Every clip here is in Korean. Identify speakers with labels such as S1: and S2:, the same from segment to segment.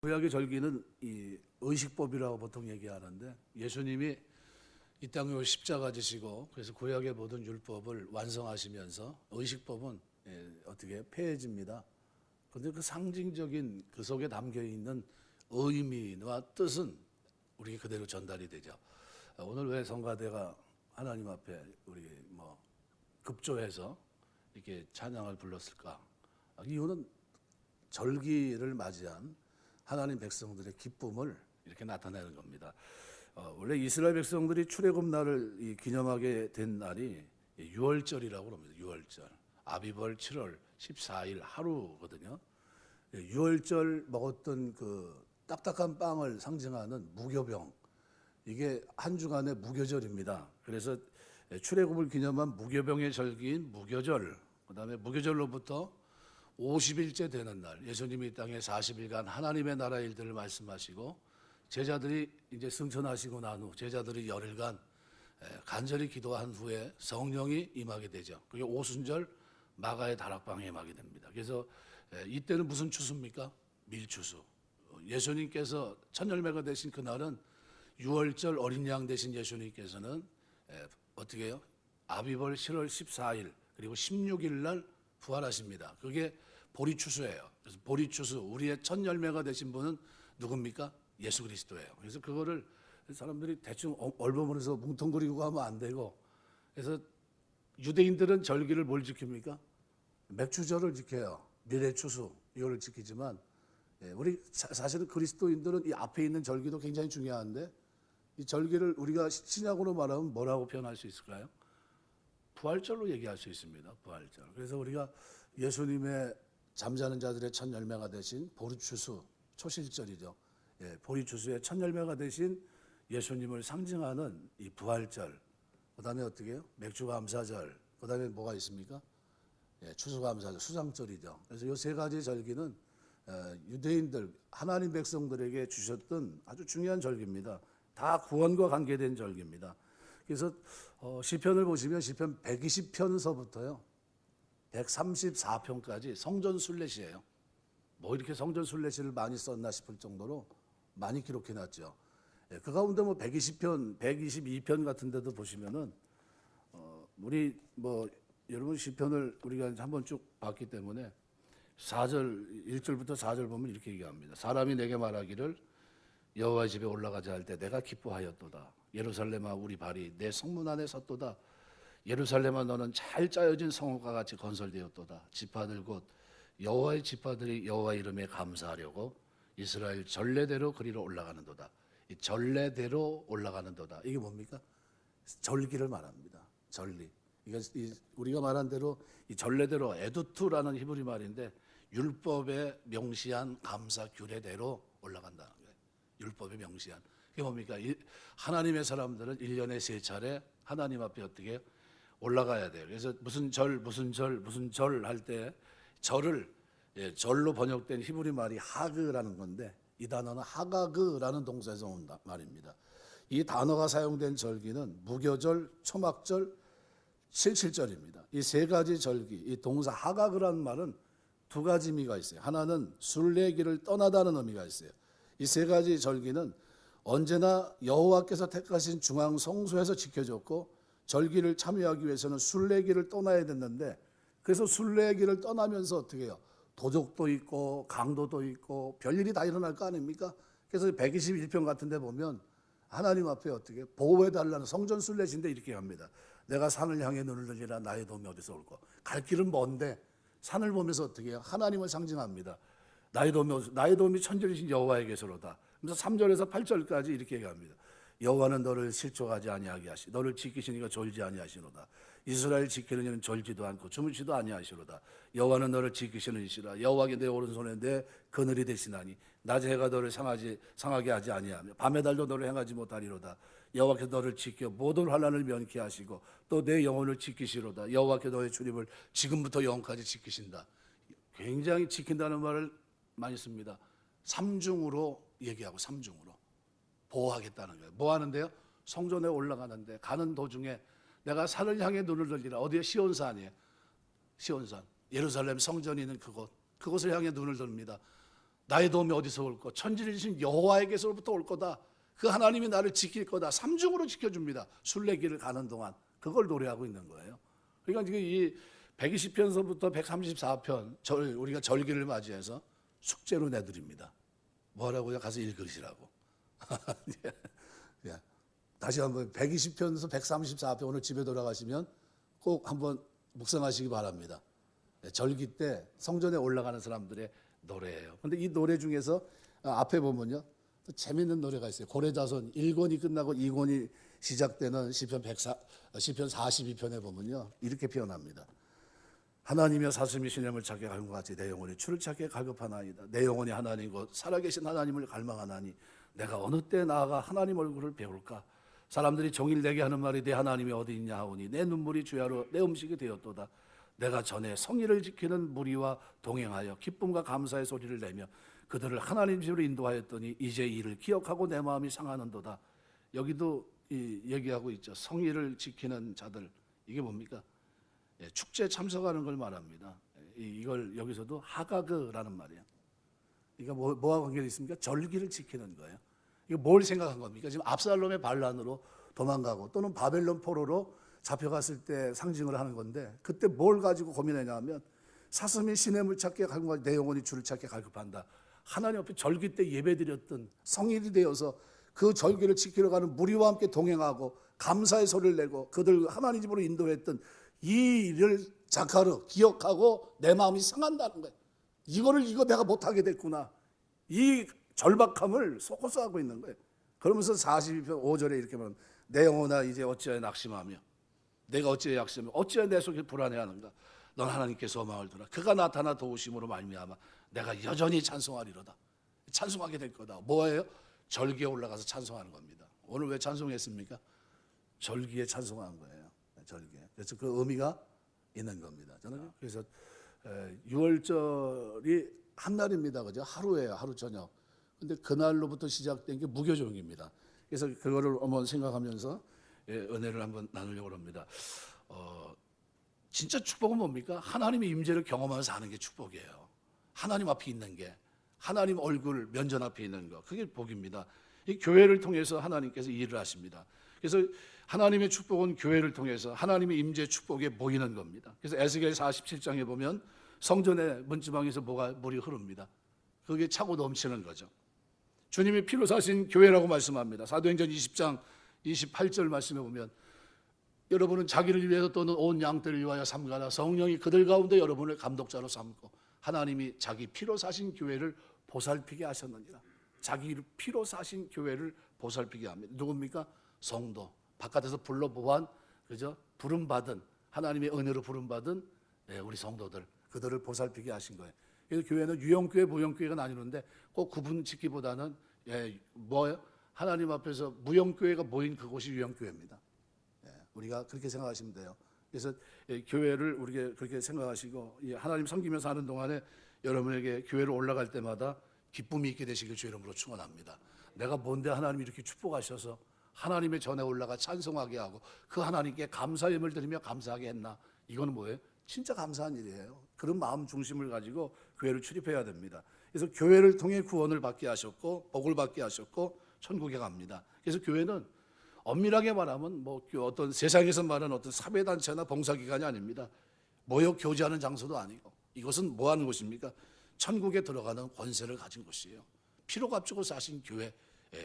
S1: 구약의 절기는 이 의식법이라고 보통 얘기하는데, 예수님이 이 땅에 십자가 지시고 그래서 구약의 모든 율법을 완성하시면서 의식법은 어떻게 폐해집니다. 그런데 그 상징적인 그 속에 담겨 있는 의미와 뜻은 우리 그대로 전달이 되죠. 오늘 왜 성가대가 하나님 앞에 우리 급조해서 이렇게 찬양을 불렀을까? 이유는 절기를 맞이한 하나님 백성들의 기쁨을 이렇게 나타내는 겁니다. 원래 이스라엘 백성들이 출애굽 날을 기념하게 된 날이 유월절이라고 합니다. 유월절. 아비벌 7월 14일 하루거든요. 유월절 먹었던 그 딱딱한 빵을 상징하는 무교병. 이게 한 주간의 무교절입니다. 그래서 출애굽을 기념한 무교병의 절기인 무교절, 그다음에 무교절로부터 50일째 되는 날, 예수님이 이 땅에 40일간 하나님의 나라 일들을 말씀하시고 제자들이 이제 승천하시고 난 후 제자들이 열흘간 간절히 기도한 후에 성령이 임하게 되죠. 그게 오순절 마가의 다락방에 임하게 됩니다. 그래서 이때는 무슨 추수입니까? 밀추수. 예수님께서 첫 열매가 되신 그날은 유월절 어린 양 되신 예수님께서는 어떻게 해요? 아비벌 7월 14일 그리고 16일 날 부활하십니다. 그게 보리추수예요. 그래서 보리추수, 우리의 첫 열매가 되신 분은 누굽니까? 예수 그리스도예요. 그래서 그거를 사람들이 대충 얼버무려서 뭉텅그리고 하면 안 되고, 그래서 유대인들은 절기를 뭘 지킵니까? 맥주절을 지켜요. 미래추수 이거를 지키지만, 우리 사실은 그리스도인들은 이 앞에 있는 절기도 굉장히 중요한데, 이 절기를 우리가 신약으로 말하면 뭐라고 표현할 수 있을까요? 부활절로 얘기할 수 있습니다. 부활절. 그래서 우리가 예수님의 잠자는 자들의 첫 열매가 되신 보리추수, 초실절이죠. 보리추수의 첫 열매가 되신 예수님을 상징하는 이 부활절. 그다음에 어떻게 해요? 맥주감사절. 그다음에 뭐가 있습니까? 추수감사절, 수장절이죠. 그래서 이 세 가지 절기는 유대인들, 하나님 백성들에게 주셨던 아주 중요한 절기입니다. 다 구원과 관계된 절기입니다. 그래서 시편을 보시면 시편 120편서부터요 134편까지 성전 순례시예요. 뭐 이렇게 성전 순례시를 많이 썼나 싶을 정도로 많이 기록해놨죠. 그 가운데 120편, 122편 같은 데도 보시면은 우리 여러분 시편을 우리가 한번 쭉 봤기 때문에 4절 1절부터 4절 보면 이렇게 얘기합니다. 사람이 내게 말하기를 여호와의 집에 올라가자 할 때 내가 기뻐하였도다. 예루살렘아 우리 발이 내 성문 안에 섰도다. 예루살렘아 너는 잘 짜여진 성읍과 같이 건설되었도다. 지파들 곧 여호와의 지파들이 여호와 이름에 감사하려고 이스라엘 전례대로 그리로 올라가는도다. 이 전례대로 올라가는도다. 이게 뭡니까? 절기를 말합니다. 절리. 이게 우리가 말한 대로 이 전례대로 에두투라는 히브리 말인데 율법에 명시한 감사 규례대로 올라간다는 거예요. 율법에 명시한. 그게 뭡니까? 하나님의 사람들은 1년에 3차례 하나님 앞에 어떻게 올라가야 돼요. 그래서 무슨 절 할 때 절을 절로 번역된 히브리 말이 하그라는 건데 이 단어는 하가그라는 동사에서 온 말입니다. 이 단어가 사용된 절기는 무교절, 초막절, 칠칠절입니다. 이 세 가지 절기, 이 동사 하가그라는 말은 두 가지 의미가 있어요. 하나는 순례길을 떠나다는 의미가 있어요. 이 세 가지 절기는 언제나 여호와께서 택하신 중앙 성소에서 지켜졌고 절기를 참여하기 위해서는 순례길을 떠나야 됐는데, 그래서 순례길을 떠나면서 어떻게 해요? 도적도 있고 강도도 있고 별일이 다 일어날 거 아닙니까? 그래서 121편 같은 데 보면 하나님 앞에 어떻게 보호해달라는 성전 순례신데 이렇게 합니다. 내가 산을 향해 눈을 들리라 나의 도움이 어디서 올까? 갈 길은 먼데 산을 보면서 어떻게 해요? 하나님을 상징합니다. 나의 도움이 천지이신 여호와에게서로다. 그래서 3절에서 8절까지 이렇게 얘기합니다. 여호와는 너를 실족하지 아니하게 하시, 너를 지키시니까 졸지 아니하시로다. 이스라엘 지키는 이는 졸지도 않고 주무시도 아니하시로다. 여호와는 너를 지키시는 이시라. 여호와께 내 오른손에 내 그늘이 되시나니 낮에 해가 너를 상하게 하지 아니하며 밤의 달도 너를 행하지 못하리로다. 여호와께서 너를 지켜 모든 환난을 면케 하시고 또 내 영혼을 지키시로다. 여호와께 너의 출입을 지금부터 영원까지 지키신다. 굉장히 지킨다는 말을 많이 씁니다. 삼중으로 얘기하고 삼중으로 보호하겠다는 거예요. 뭐 하는데요? 성전에 올라가는데 가는 도중에 내가 산을 향해 눈을 들리라. 어디에? 시온산이에요. 시온산. 예루살렘 성전이 있는 그곳을 향해 눈을 듭니다. 나의 도움이 어디서 올 거? 천지를 여호와에게서부터 올 거다. 그 하나님이 나를 지킬 거다. 삼중으로 지켜줍니다. 순례길을 가는 동안 그걸 노래하고 있는 거예요. 그러니까 지금 이 120편서부터 134편 우리가 절기를 맞이해서 숙제로 내드립니다. 뭐라고요? 가서 읽으시라고. 예. 다시 한번 120편에서 134편 오늘 집에 돌아가시면 꼭 한번 묵상하시기 바랍니다. 절기 때 성전에 올라가는 사람들의 노래예요. 근데 이 노래 중에서 앞에 보면요. 또 재밌는 노래가 있어요. 고레자손 1권이 끝나고 2권이 시작되는 시편 42편에 보면요. 이렇게 표현합니다. 하나님이여 사슴이 시냇을 찾게 갈것 같이 내 영혼이 주를 찾게 갈급하나이다. 내 영혼이 하나님 곧 살아계신 하나님을 갈망하나니 내가 어느 때 나아가 하나님 얼굴을 배울까. 사람들이 종일 내게 하는 말이 내 하나님이 어디 있냐 하오니 내 눈물이 주야로 내 음식이 되었도다. 내가 전에 성의를 지키는 무리와 동행하여 기쁨과 감사의 소리를 내며 그들을 하나님 집으로 인도하였더니 이제 이를 기억하고 내 마음이 상하는도다. 여기도 얘기하고 있죠. 성의를 지키는 자들. 이게 뭡니까? 축제에 참석하는 걸 말합니다. 이걸 여기서도 하가그라는 말이에요. 이거 뭐와 관계가 있습니까? 절기를 지키는 거예요. 이거 뭘 생각한 겁니까? 지금 압살롬의 반란으로 도망가고 또는 바벨론 포로로 잡혀갔을 때 상징을 하는 건데 그때 뭘 가지고 고민했냐면 사슴이 시냇물 찾게 갈급하고 내 영혼이 주를 찾게 갈급한다. 하나님 앞에 절기 때 예배드렸던 성일이 되어서 그 절기를 지키러 가는 무리와 함께 동행하고 감사의 소리를 내고 그들 하나님 집으로 인도했던 이 일을 자카르 기억하고 내 마음이 상한다는 거예요. 이거 내가 못하게 됐구나. 이 절박함을 소코스하고 있는 거예요. 그러면서 42편 5절에 이렇게 말합니다. 내 영혼아 이제 어찌하여 낙심하며 내가 어찌하여 약심하며 어찌하여 내 속에 불안해하는가. 넌 하나님께 소망을 두라. 그가 나타나 도우심으로 말미암아 내가 여전히 찬송하리로다. 찬송하게 될 거다. 뭐예요? 절기에 올라가서 찬송하는 겁니다. 오늘 왜 찬송했습니까? 절기에 찬송한 거예요. 절기에. 그래서 그 의미가 있는 겁니다. 저는 그래서 6월절이 한 날입니다. 그죠? 하루예요. 하루 저녁. 근데 그날로부터 시작된 게 무교종입니다. 그래서 그거를 한번 생각하면서 은혜를 한번 나누려고 합니다. 진짜 축복은 뭡니까? 하나님의 임재를 경험하면서 사는 게 축복이에요. 하나님 앞에 있는 게, 하나님 얼굴 면전 앞에 있는 거, 그게 복입니다. 이 교회를 통해서 하나님께서 일을 하십니다. 그래서 하나님의 축복은 교회를 통해서 하나님의 임재 축복에 모이는 겁니다. 그래서 에스겔 47장에 보면 성전의 문지방에서 물이 흐릅니다. 그게 차고 넘치는 거죠. 주님이 피로 사신 교회라고 말씀합니다. 사도행전 20장 28절 말씀에 보면 여러분은 자기를 위해서 또는 온 양떼를 위하여 삼가라. 성령이 그들 가운데 여러분을 감독자로 삼고 하나님이 자기 피로 사신 교회를 보살피게 하셨느니라. 자기 피로 사신 교회를 보살피게 합니다. 누굽니까? 성도. 바깥에서 불러 모한 그죠? 부름 받은 하나님의 은혜로 부름 받은 우리 성도들 그들을 보살피게 하신 거예요. 그래서 교회는 유형교회, 무형교회가 나뉘는데 꼭 구분 짓기보다는 뭐예요? 하나님 앞에서 무형교회가 모인 그곳이 유형교회입니다. 우리가 그렇게 생각하시면 돼요. 그래서 교회를 우리가 그렇게 생각하시고 하나님 섬기면서 하는 동안에 여러분에게 교회로 올라갈 때마다 기쁨이 있게 되시길 주 이름으로 축원합니다. 내가 뭔데 하나님이 이렇게 축복하셔서 하나님의 전에 올라가 찬송하게 하고 그 하나님께 감사의 예물을 드리며 감사하게 했나. 이거는 뭐예요? 진짜 감사한 일이에요. 그런 마음 중심을 가지고 교회를 출입해야 됩니다. 그래서 교회를 통해 구원을 받게 하셨고 복을 받게 하셨고 천국에 갑니다. 그래서 교회는 엄밀하게 말하면 뭐 어떤 세상에서 말하는 어떤 사회단체나 봉사기관이 아닙니다. 모여 교제하는 장소도 아니고 이것은 뭐 하는 곳입니까? 천국에 들어가는 권세를 가진 곳이에요. 피로 값주고 사신 교회,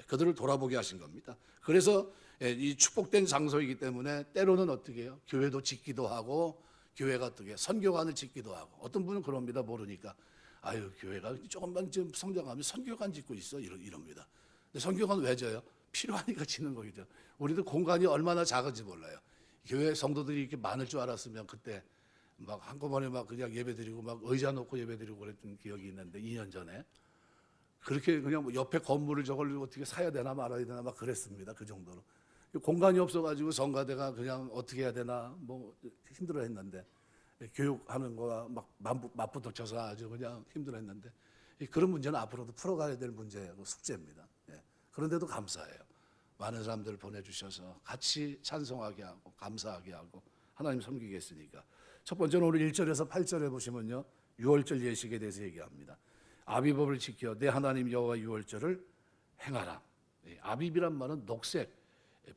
S1: 그들을 돌아보게 하신 겁니다. 그래서 이 축복된 장소이기 때문에 때로는 어떻게 해요? 교회도 짓기도 하고 교회가 어떻게 해요? 선교관을 짓기도 하고 어떤 분은 그럽니다. 모르니까 아유 교회가 조금만 좀 성장하면 선교관 짓고 있어 이럽니다. 근데 선교관 왜 져요? 필요하니까 짓는 거죠. 우리도 공간이 얼마나 작은지 몰라요. 교회 성도들이 이렇게 많을 줄 알았으면 그때 막 한꺼번에 막 그냥 예배드리고 막 의자 놓고 예배드리고 그랬던 기억이 있는데 2년 전에 그렇게 그냥 뭐 옆에 건물을 저걸 어떻게 사야 되나 말아야 되나 막 그랬습니다. 그 정도로 공간이 없어가지고 성가대가 그냥 어떻게 해야 되나 뭐 힘들어했는데 교육하는 거와 막 맞붙어쳐서 아주 그냥 힘들어했는데 그런 문제는 앞으로도 풀어가야 될 문제고 숙제입니다. 그런데도 감사해요. 많은 사람들을 보내주셔서 같이 찬송하게 하고 감사하게 하고 하나님 섬기게 했으니까. 첫 번째는 오늘 1절에서 8절에 보시면요 6월절 예식에 대해서 얘기합니다. 아비법을 지켜 내 하나님 여호와 유월절을 행하라. 아비비란 말은 녹색,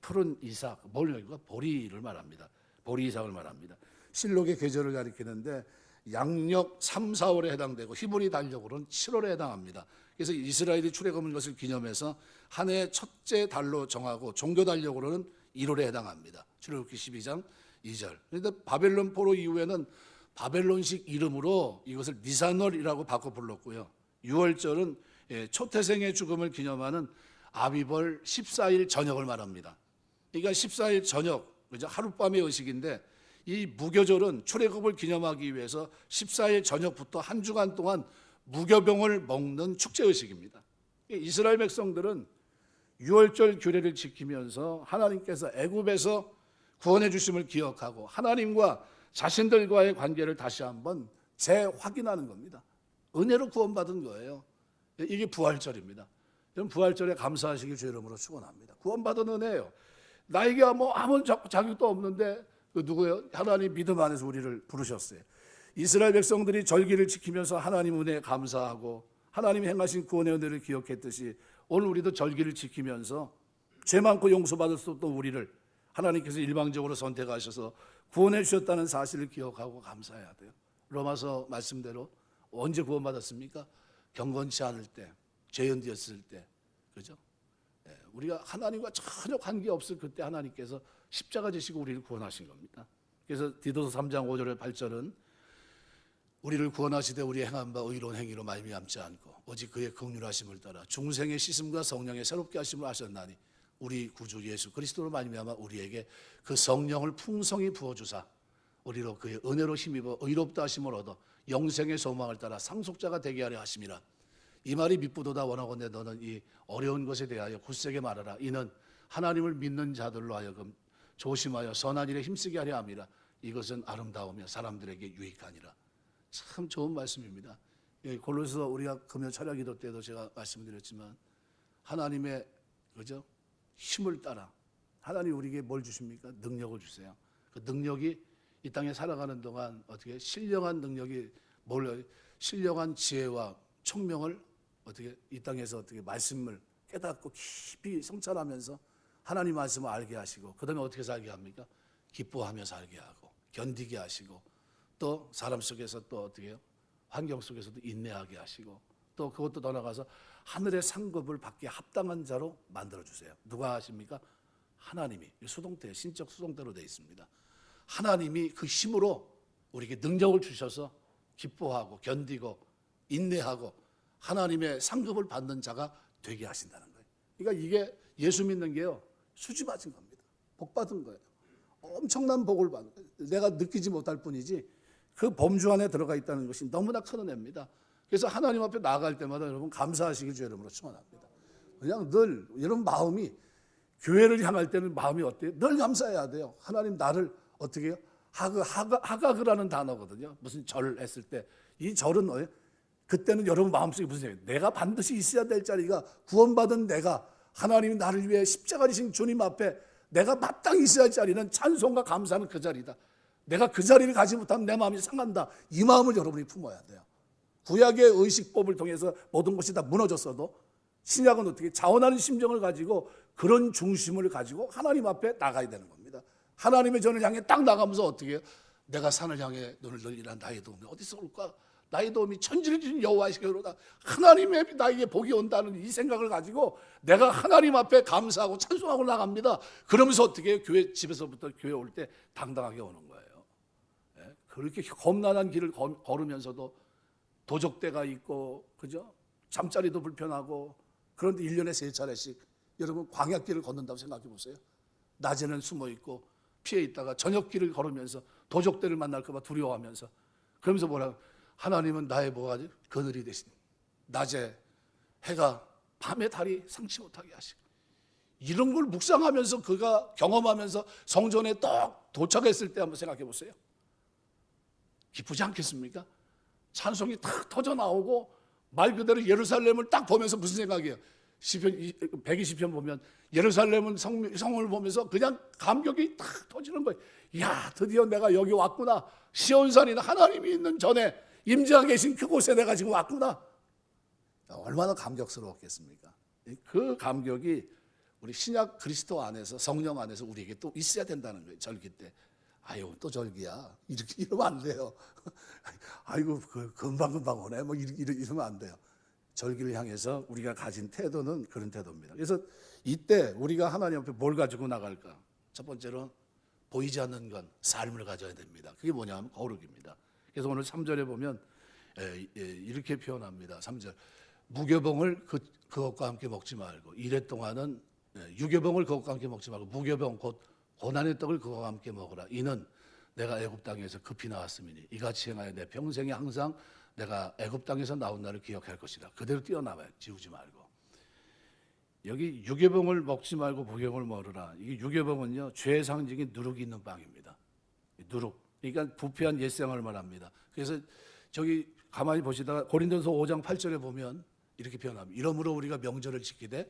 S1: 푸른 이삭, 보리를 말합니다. 보리 이삭을 말합니다. 실록의 계절을 가리키는데 양력 3, 4월에 해당되고 히브리 달력으로는 7월에 해당합니다. 그래서 이스라엘이 출애굽한 것을 기념해서 한 해의 첫째 달로 정하고 종교 달력으로는 1월에 해당합니다. 출애굽기 12장 2절. 그런데 바벨론 포로 이후에는 바벨론식 이름으로 이것을 니산월이라고 바꿔 불렀고요. 6월절은 초태생의 죽음을 기념하는 아비벌 14일 저녁을 말합니다. 그러니까 14일 저녁, 하룻밤의 의식인데 이 무교절은 출애굽을 기념하기 위해서 14일 저녁부터 한 주간 동안 무교병을 먹는 축제 의식입니다. 이스라엘 백성들은 6월절 규례를 지키면서 하나님께서 애굽에서 구원해 주심을 기억하고 하나님과 자신들과의 관계를 다시 한번 재확인하는 겁니다. 은혜로 구원받은 거예요. 이게 부활절입니다. 저는 부활절에 감사하시길 주 이름으로 축원합니다. 구원받은 은혜예요. 나에게 아무 자격도 없는데 누구예요? 하나님 믿음 안에서 우리를 부르셨어요. 이스라엘 백성들이 절기를 지키면서 하나님 은혜에 감사하고 하나님이 행하신 구원의 은혜를 기억했듯이 오늘 우리도 절기를 지키면서 죄 많고 용서받을 수 없던 우리를 하나님께서 일방적으로 선택하셔서 구원해 주셨다는 사실을 기억하고 감사해야 돼요. 로마서 말씀대로 언제 구원받았습니까? 경건치 않을 때, 죄인되었을 때, 그죠? 우리가 하나님과 전혀 관계없을 그때 하나님께서 십자가 지시고 우리를 구원하신 겁니다. 그래서 디도서 3장 5절의 8절은 우리를 구원하시되 우리의 행한 바 의로운 행위로 말미암지 않고 오직 그의 긍휼하심을 따라 중생의 씻음과 성령의 새롭게 하심을 하셨나니 우리 구주 예수 그리스도로 말미암아 우리에게 그 성령을 풍성히 부어주사 우리로 그의 은혜로 힘입어 의롭다 하심을 얻어 영생의 소망을 따라 상속자가 되게 하려 하심이라. 이 말이 미쁘도다 원하건대 너는 이 어려운 것에 대하여 굳세게 말하라. 이는 하나님을 믿는 자들로 하여금 조심하여 선한 일에 힘쓰게 하려 함이라. 이것은 아름다우며 사람들에게 유익하니라. 참 좋은 말씀입니다. 골로새서 우리가 금요 철야 기도 때도 제가 말씀드렸지만 하나님의 그죠? 힘을 따라 하나님 우리에게 뭘 주십니까? 능력을 주세요. 그 능력이 이 땅에 살아가는 동안 어떻게 신령한 능력이 신령한 지혜와 총명을 어떻게 이 땅에서 어떻게 말씀을 깨닫고 깊이 성찰하면서 하나님 말씀을 알게 하시고 그다음에 어떻게 살게 합니까? 기뻐하며 살게 하고 견디게 하시고 또 사람 속에서 또 어떻게 해요? 환경 속에서도 인내하게 하시고 또 그것도 더 나아가서 하늘의 상급을 받기에 합당한 자로 만들어주세요. 누가 하십니까? 하나님이. 수동태, 신적 수동태로 되어 있습니다. 하나님이 그 힘으로 우리에게 능력을 주셔서 기뻐하고 견디고 인내하고 하나님의 상급을 받는 자가 되게 하신다는 거예요. 그러니까 이게 예수 믿는 게요, 수지 맞은 겁니다. 복 받은 거예요. 엄청난 복을 받는 거예요. 내가 느끼지 못할 뿐이지 그 범주 안에 들어가 있다는 것이 너무나 큰 은혜입니다. 그래서 하나님 앞에 나아갈 때마다 여러분 감사하시길 주 이름으로 축원합니다. 그냥 늘 여러분 마음이 교회를 향할 때는 마음이 어때요? 늘 감사해야 돼요. 하나님 나를 어떻게 해요? 하가그라는 단어거든요. 무슨 절을 했을 때 이 절은 뭐예요? 그때는 여러분 마음속에 무슨 생각이에요? 내가 반드시 있어야 될 자리가 구원받은 내가 하나님이 나를 위해 십자가 지신 주님 앞에 내가 마땅히 있어야 할 자리는 찬송과 감사는 그 자리다. 내가 그 자리를 가지 못하면 내 마음이 상한다. 이 마음을 여러분이 품어야 돼요. 구약의 의식법을 통해서 모든 것이 다 무너졌어도 신약은 어떻게 자원하는 심정을 가지고 그런 중심을 가지고 하나님 앞에 나가야 되는 겁니다. 하나님의 전을 향해 딱 나가면서 어떻게 해요? 내가 산을 향해 눈을 늘리라. 나의 도움이 어디서 올까? 나의 도움이 천지를 지은 여호와시로다. 하나님의 나에게 복이 온다는 이 생각을 가지고 내가 하나님 앞에 감사하고 찬송하고 나갑니다. 그러면서 어떻게 해요? 교회 집에서부터 교회 올 때 당당하게 오는 거예요. 그렇게 험난한 길을 걸으면서도 도적대가 있고 그죠? 잠자리도 불편하고 그런데 1년에 3차례씩 여러분 광야길을 걷는다고 생각해 보세요. 낮에는 숨어 있고 피해 있다가 저녁길을 걸으면서 도적대를 만날까 봐 두려워하면서 그러면서 뭐라고? 하나님은 나의 뭐가지? 그늘이 되신 낮에 해가 밤에 달이 상치 못하게 하시고 이런 걸 묵상하면서 그가 경험하면서 성전에 딱 도착했을 때 한번 생각해 보세요. 기쁘지 않겠습니까? 찬송이 탁 터져 나오고 말 그대로 예루살렘을 딱 보면서 무슨 생각이에요? 시편 120편 보면 예루살렘은 성을 보면서 그냥 감격이 탁 터지는 거예요. 야, 드디어 내가 여기 왔구나. 시온산이나 하나님이 있는 전에 임재하고 계신 그곳에 내가 지금 왔구나. 얼마나 감격스러웠겠습니까? 그 감격이 우리 신약 그리스도 안에서, 성령 안에서 우리에게 또 있어야 된다는 거예요. 절기 때. 아유, 또 절기야. 이렇게 이러면 안 돼요. 아이고, 금방금방 오네. 뭐 이러면 안 돼요. 절기를 향해서 우리가 가진 태도는 그런 태도입니다. 그래서 이때 우리가 하나님 앞에 뭘 가지고 나갈까? 첫 번째로 보이지 않는 건 삶을 가져야 됩니다. 그게 뭐냐면 거룩입니다. 그래서 오늘 3절에 보면 이렇게 표현합니다. 3절. 무교병을 그것과 함께 먹지 말고, 이래 동안은 유교병을 그것과 함께 먹지 말고 무교병 곧 고난의 떡을 그것과 함께 먹으라. 이는 내가 애굽 땅에서 급히 나왔음이니 이같이 행하여 내 평생에 항상 내가 애굽 땅에서 나온 날을 기억할 것이다. 그대로 뛰어나와요. 지우지 말고. 여기 유교병을 먹지 말고 무교병을 먹으라. 이게 유교병은요, 죄의 상징인 누룩이 있는 빵입니다. 누룩. 그러니까 부패한 옛생활을 말합니다. 그래서 저기 가만히 보시다가 고린도서 5장 8절에 보면 이렇게 표현합니다. 이러므로 우리가 명절을 지키되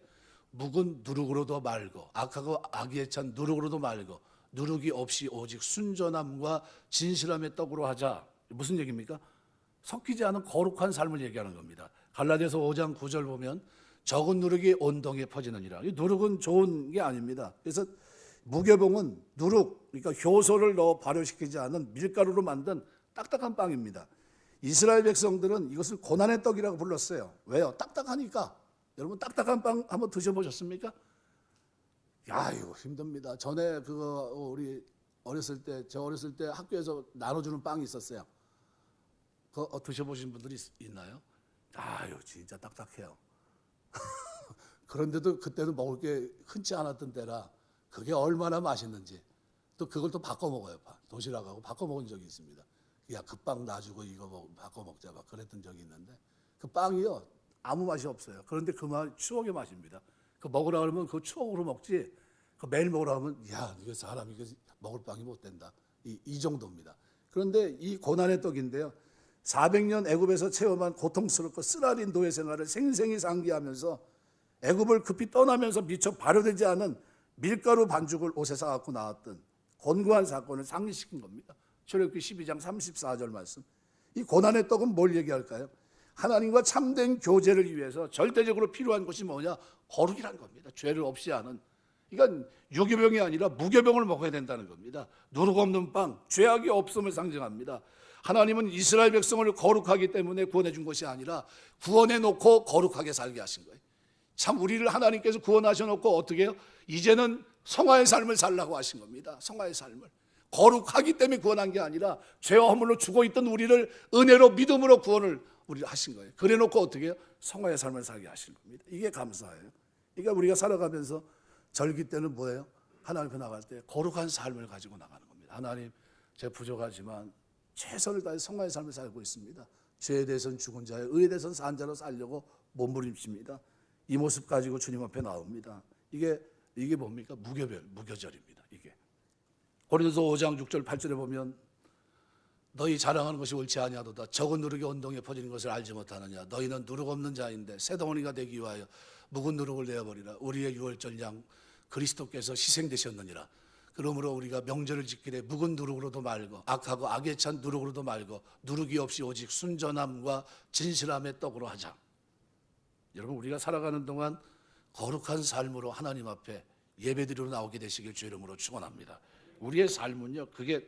S1: 묵은 누룩으로도 말고 악하고 악의에 찬 누룩으로도 말고 누룩이 없이 오직 순전함과 진실함의 떡으로 하자. 무슨 얘기입니까? 섞이지 않은 거룩한 삶을 얘기하는 겁니다. 갈라디아서 5장 9절 보면 적은 누룩이 온 동에 퍼지느니라. 이 누룩은 좋은 게 아닙니다. 그래서 무교병은 누룩, 그러니까 효소를 넣어 발효시키지 않은 밀가루로 만든 딱딱한 빵입니다. 이스라엘 백성들은 이것을 고난의 떡이라고 불렀어요. 왜요? 딱딱하니까. 여러분 딱딱한 빵 한번 드셔보셨습니까? 야유, 힘듭니다. 전에 우리 저 어렸을 때 학교에서 나눠주는 빵이 있었어요. 그거 드셔보신 분들이 있나요? 아유, 진짜 딱딱해요. 그런데도 그때는 먹을 게 흔치 않았던 때라 그게 얼마나 맛있는지, 또 그걸 또 바꿔 먹어요. 도시락하고 바꿔 먹은 적이 있습니다. 야, 그 빵 놔주고 이거 바꿔 먹자, 막 그랬던 적이 있는데, 그 빵이요 아무 맛이 없어요. 그런데 그 맛 추억의 맛입니다. 그 먹으라 그러면 그 추억으로 먹지, 그 매일 먹으라 하면 야, 이거 사람이 먹을 빵이 못 된다, 이 정도입니다. 그런데 이 고난의 떡인데요, 400년 애굽에서 체험한 고통스럽고 쓰라린 노예 생활을 생생히 상기하면서 애굽을 급히 떠나면서 미처 발효되지 않은 밀가루 반죽을 옷에 싸갖고 나왔던 곤고한 사건을 상기시킨 겁니다. 출애굽기 12장 34절 말씀. 이 고난의 떡은 뭘 얘기할까요? 하나님과 참된 교제를 위해서 절대적으로 필요한 것이 뭐냐? 거룩이란 겁니다. 죄를 없이 하는. 그러니까 유교병이 아니라 무교병을 먹어야 된다는 겁니다. 누룩 없는 빵, 죄악이 없음을 상징합니다. 하나님은 이스라엘 백성을 거룩하기 때문에 구원해 준 것이 아니라 구원해 놓고 거룩하게 살게 하신 거예요. 참 우리를 하나님께서 구원하셔 놓고 어떻게 해요? 이제는 성화의 삶을 살라고 하신 겁니다. 성화의 삶을. 거룩하기 때문에 구원한 게 아니라 죄와 허물로 죽어 있던 우리를 은혜로 믿음으로 구원을 우리를 하신 거예요. 그래 놓고 어떻게 해요? 성화의 삶을 살게 하신 겁니다. 이게 감사해요. 그러니까 우리가 살아가면서 절기 때는 뭐예요? 하나님 앞에 나갈 때 거룩한 삶을 가지고 나가는 겁니다. 하나님, 제가 부족하지만 최선을 다해 성화의 삶을 살고 있습니다. 죄에 대해서는 죽은 자에, 의에 대해서는 산 자로 살려고 몸부림칩니다. 이 모습 가지고 주님 앞에 나옵니다. 이게 뭡니까? 무교절입니다. 이게 고린도서 5장 6절 8절에 보면 너희 자랑하는 것이 옳지 아니하도다. 적은 누룩이 온 동에 퍼지는 것을 알지 못하느냐. 너희는 누룩 없는 자인데 새 덩어리가 되기 위하여 묵은 누룩을 내어버리라. 우리의 유월절 양 그리스도께서 희생되셨느니라. 그러므로 우리가 명절을 지키되 묵은 누룩으로도 말고 악하고 악에 찬 누룩으로도 말고 누룩이 없이 오직 순전함과 진실함의 떡으로 하자. 여러분, 우리가 살아가는 동안 거룩한 삶으로 하나님 앞에 예배드리러 나오게 되시길 주 이름으로 축원합니다. 우리의 삶은요, 그게